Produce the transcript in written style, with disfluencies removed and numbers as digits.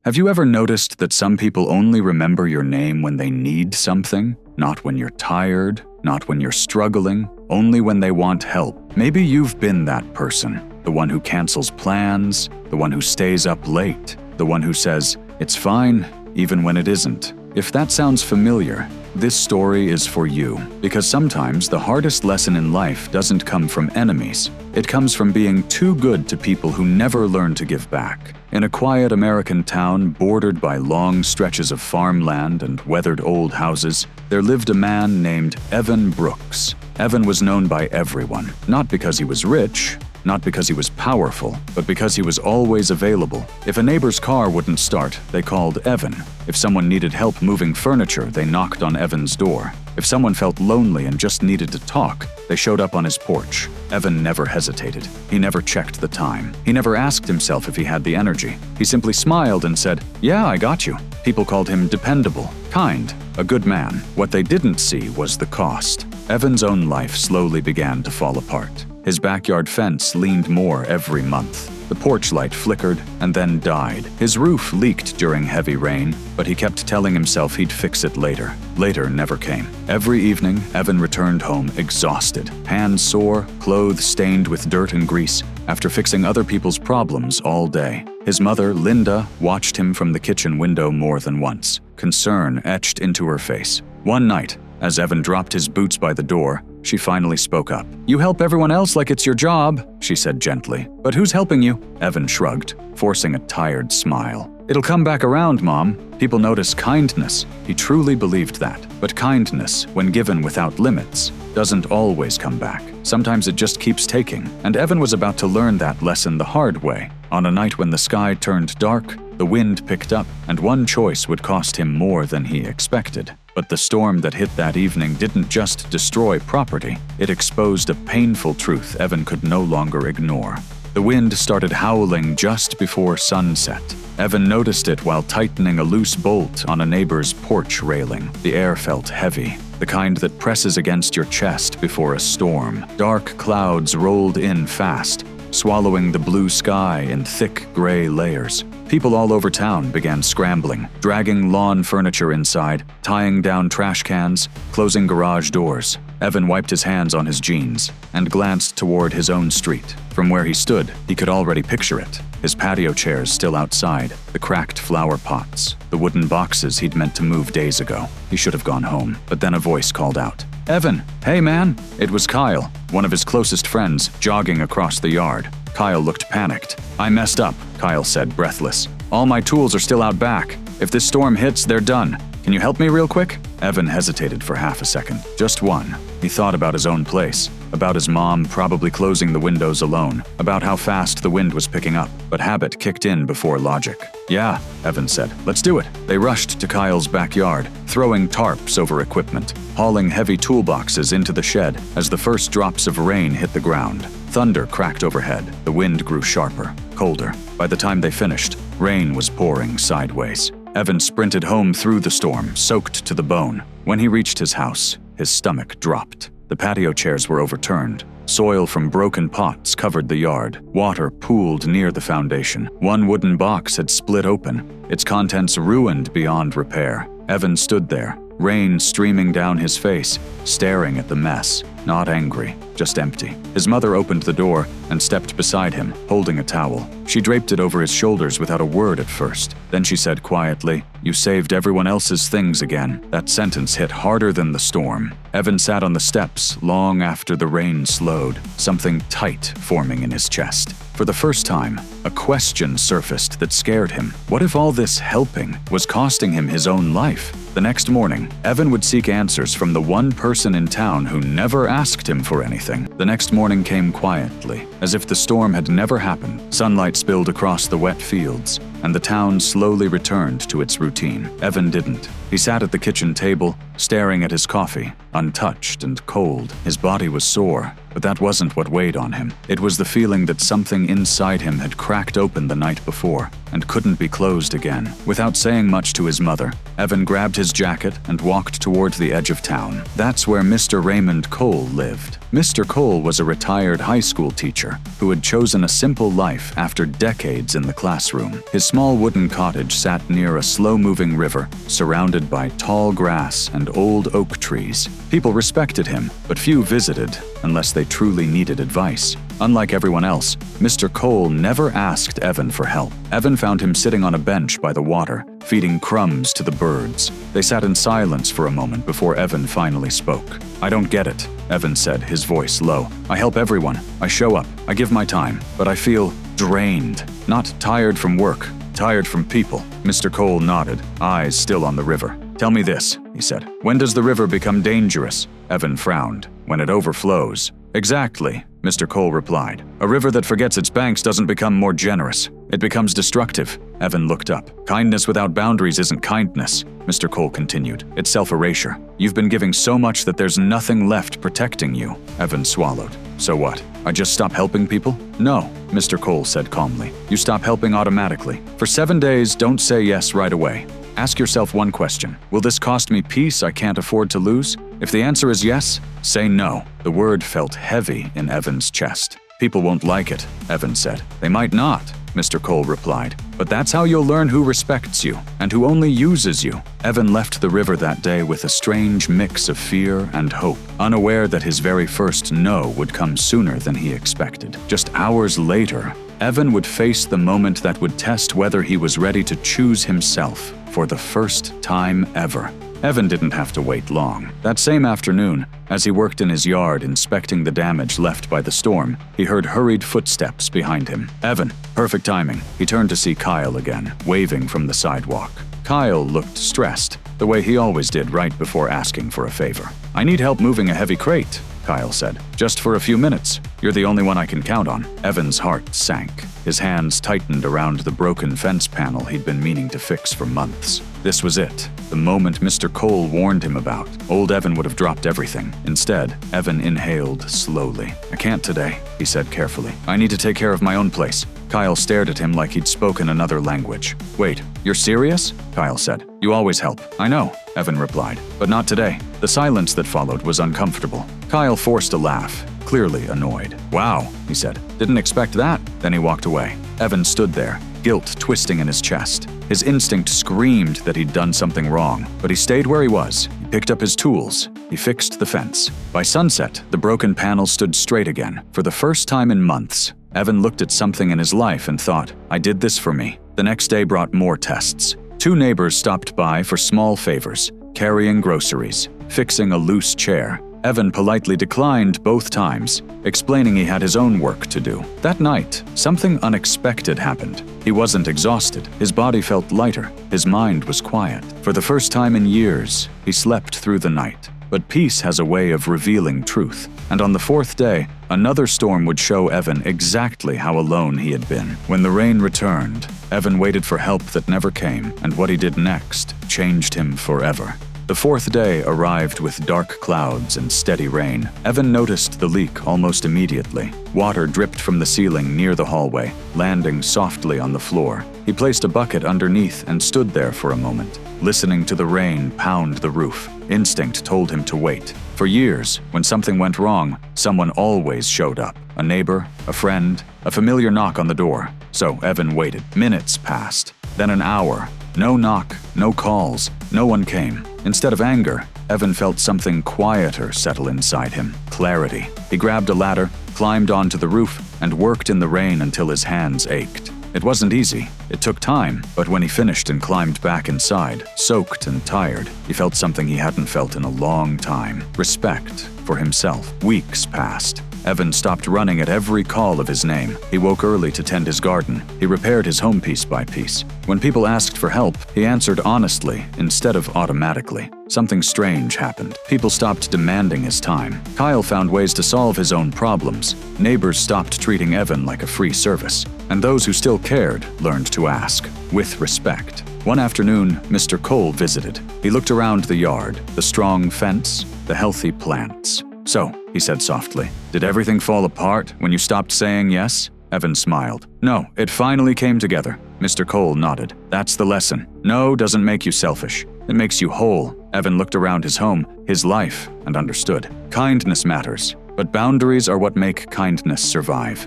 Have you ever noticed that some people only remember your name when they need something? Not when you're tired, not when you're struggling, only when they want help. Maybe you've been that person, the one who cancels plans, the one who stays up late, the one who says, "It's fine," even when it isn't. If that sounds familiar, this story is for you, because sometimes the hardest lesson in life doesn't come from enemies. It comes from being too good to people who never learn to give back. In a quiet American town bordered by long stretches of farmland and weathered old houses, there lived a man named Evan Brooks. Evan was known by everyone, not because he was rich, not because he was powerful, but because he was always available. If a neighbor's car wouldn't start, they called Evan. If someone needed help moving furniture, they knocked on Evan's door. If someone felt lonely and just needed to talk, they showed up on his porch. Evan never hesitated. He never checked the time. He never asked himself if he had the energy. He simply smiled and said, "Yeah, I got you." People called him dependable, kind, a good man. What they didn't see was the cost. Evan's own life slowly began to fall apart. His backyard fence leaned more every month. The porch light flickered and then died. His roof leaked during heavy rain, but he kept telling himself he'd fix it later. Later never came. Every evening, Evan returned home exhausted, hands sore, clothes stained with dirt and grease, after fixing other people's problems all day. His mother, Linda, watched him from the kitchen window more than once, concern etched into her face. One night, as Evan dropped his boots by the door, she finally spoke up. "You help everyone else like it's your job," she said gently. "But who's helping you?" Evan shrugged, forcing a tired smile. "It'll come back around, Mom. People notice kindness." He truly believed that. But kindness, when given without limits, doesn't always come back. Sometimes it just keeps taking. And Evan was about to learn that lesson the hard way. On a night when the sky turned dark, the wind picked up, and one choice would cost him more than he expected. But the storm that hit that evening didn't just destroy property. It exposed a painful truth Evan could no longer ignore. The wind started howling just before sunset. Evan noticed it while tightening a loose bolt on a neighbor's porch railing. The air felt heavy, the kind that presses against your chest before a storm. Dark clouds rolled in fast, swallowing the blue sky in thick gray layers. People all over town began scrambling, dragging lawn furniture inside, tying down trash cans, closing garage doors. Evan wiped his hands on his jeans and glanced toward his own street. From where he stood, he could already picture it. His patio chairs still outside, the cracked flower pots, the wooden boxes he'd meant to move days ago. He should have gone home, but then a voice called out, "Evan, hey man!" It was Kyle, one of his closest friends, jogging across the yard. Kyle looked panicked. "I messed up," Kyle said, breathless. "All my tools are still out back. If this storm hits, they're done. Can you help me real quick?" Evan hesitated for half a second. Just one. He thought about his own place, about his mom probably closing the windows alone, about how fast the wind was picking up. But habit kicked in before logic. "Yeah," Evan said. "Let's do it." They rushed to Kyle's backyard, throwing tarps over equipment, hauling heavy toolboxes into the shed as the first drops of rain hit the ground. Thunder cracked overhead. The wind grew sharper, colder. By the time they finished, rain was pouring sideways. Evan sprinted home through the storm, soaked to the bone. When he reached his house, his stomach dropped. The patio chairs were overturned. Soil from broken pots covered the yard. Water pooled near the foundation. One wooden box had split open, its contents ruined beyond repair. Evan stood there, rain streaming down his face, staring at the mess, not angry, just empty. His mother opened the door and stepped beside him, holding a towel. She draped it over his shoulders without a word at first. Then she said quietly, "You saved everyone else's things again." That sentence hit harder than the storm. Evan sat on the steps long after the rain slowed, something tight forming in his chest. For the first time, a question surfaced that scared him. What if all this helping was costing him his own life? The next morning, Evan would seek answers from the one person in town who never asked him for anything. The next morning came quietly, as if the storm had never happened. Sunlight spilled across the wet fields, and the town slowly returned to its routine. Evan didn't. He sat at the kitchen table, staring at his coffee, untouched and cold. His body was sore, but that wasn't what weighed on him. It was the feeling that something inside him had cracked open the night before and couldn't be closed again. Without saying much to his mother, Evan grabbed his jacket and walked toward the edge of town. That's where Mr. Raymond Cole lived. Mr. Cole was a retired high school teacher who had chosen a simple life after decades in the classroom. His small wooden cottage sat near a slow-moving river, surrounded by tall grass and old oak trees. People respected him, but few visited unless they truly needed advice. Unlike everyone else, Mr. Cole never asked Evan for help. Evan found him sitting on a bench by the water, feeding crumbs to the birds. They sat in silence for a moment before Evan finally spoke. "I don't get it," Evan said, his voice low. "I help everyone. I show up. I give my time. But I feel drained. Not tired from work, tired from people." Mr. Cole nodded, eyes still on the river. "Tell me this," he said. "When does the river become dangerous?" Evan frowned. "When it overflows." "Exactly," Mr. Cole replied. "A river that forgets its banks doesn't become more generous. It becomes destructive." Evan looked up. "Kindness without boundaries isn't kindness," Mr. Cole continued. "It's self-erasure. You've been giving so much that there's nothing left protecting you." Evan swallowed. "So what? I just stop helping people?" "No," Mr. Cole said calmly. "You stop helping automatically. For 7 days, don't say yes right away. Ask yourself one question. Will this cost me peace I can't afford to lose? If the answer is yes, say no." The word felt heavy in Evan's chest. "People won't like it," Evan said. "They might not," Mr. Cole replied. "But that's how you'll learn who respects you and who only uses you." Evan left the river that day with a strange mix of fear and hope, unaware that his very first no would come sooner than he expected. Just hours later, Evan would face the moment that would test whether he was ready to choose himself for the first time ever. Evan didn't have to wait long. That same afternoon, as he worked in his yard inspecting the damage left by the storm, he heard hurried footsteps behind him. "Evan." Perfect timing. He turned to see Kyle again, waving from the sidewalk. Kyle looked stressed, the way he always did right before asking for a favor. "I need help moving a heavy crate," Kyle said. "Just for a few minutes. You're the only one I can count on." Evan's heart sank. His hands tightened around the broken fence panel he'd been meaning to fix for months. This was it, the moment Mr. Cole warned him about. Old Evan would have dropped everything. Instead, Evan inhaled slowly. "I can't today," he said carefully. "I need to take care of my own place." Kyle stared at him like he'd spoken another language. "Wait, you're serious?" Kyle said. "You always help." "I know," Evan replied, "but not today." The silence that followed was uncomfortable. Kyle forced a laugh, clearly annoyed. "Wow," he said. "Didn't expect that." Then he walked away. Evan stood there, guilt twisting in his chest. His instinct screamed that he'd done something wrong, but he stayed where he was. He picked up his tools. He fixed the fence. By sunset, the broken panel stood straight again. For the first time in months, Evan looked at something in his life and thought, "I did this for me." The next day brought more tests. 2 neighbors stopped by for small favors, carrying groceries, fixing a loose chair. Evan politely declined both times, explaining he had his own work to do. That night, something unexpected happened. He wasn't exhausted. His body felt lighter. His mind was quiet. For the first time in years, he slept through the night. But peace has a way of revealing truth. And on the 4th day, another storm would show Evan exactly how alone he had been. When the rain returned, Evan waited for help that never came, and what he did next changed him forever. The 4th day arrived with dark clouds and steady rain. Evan noticed the leak almost immediately. Water dripped from the ceiling near the hallway, landing softly on the floor. He placed a bucket underneath and stood there for a moment, listening to the rain pound the roof. Instinct told him to wait. For years, when something went wrong, someone always showed up. A neighbor, a friend, a familiar knock on the door. So Evan waited. Minutes passed. Then an hour. No knock, no calls, no one came. Instead of anger, Evan felt something quieter settle inside him. Clarity. He grabbed a ladder, climbed onto the roof, and worked in the rain until his hands ached. It wasn't easy. It took time, but when he finished and climbed back inside, soaked and tired, he felt something he hadn't felt in a long time. Respect for himself. Weeks passed. Evan stopped running at every call of his name. He woke early to tend his garden. He repaired his home piece by piece. When people asked for help, he answered honestly instead of automatically. Something strange happened. People stopped demanding his time. Kyle found ways to solve his own problems. Neighbors stopped treating Evan like a free service. And those who still cared learned to ask, with respect. One afternoon, Mr. Cole visited. He looked around the yard, the strong fence, the healthy plants. "So," he said softly, "did everything fall apart when you stopped saying yes?" Evan smiled. "No, it finally came together." Mr. Cole nodded. "That's the lesson. No doesn't make you selfish. It makes you whole." Evan looked around his home, his life, and understood. Kindness matters, but boundaries are what make kindness survive.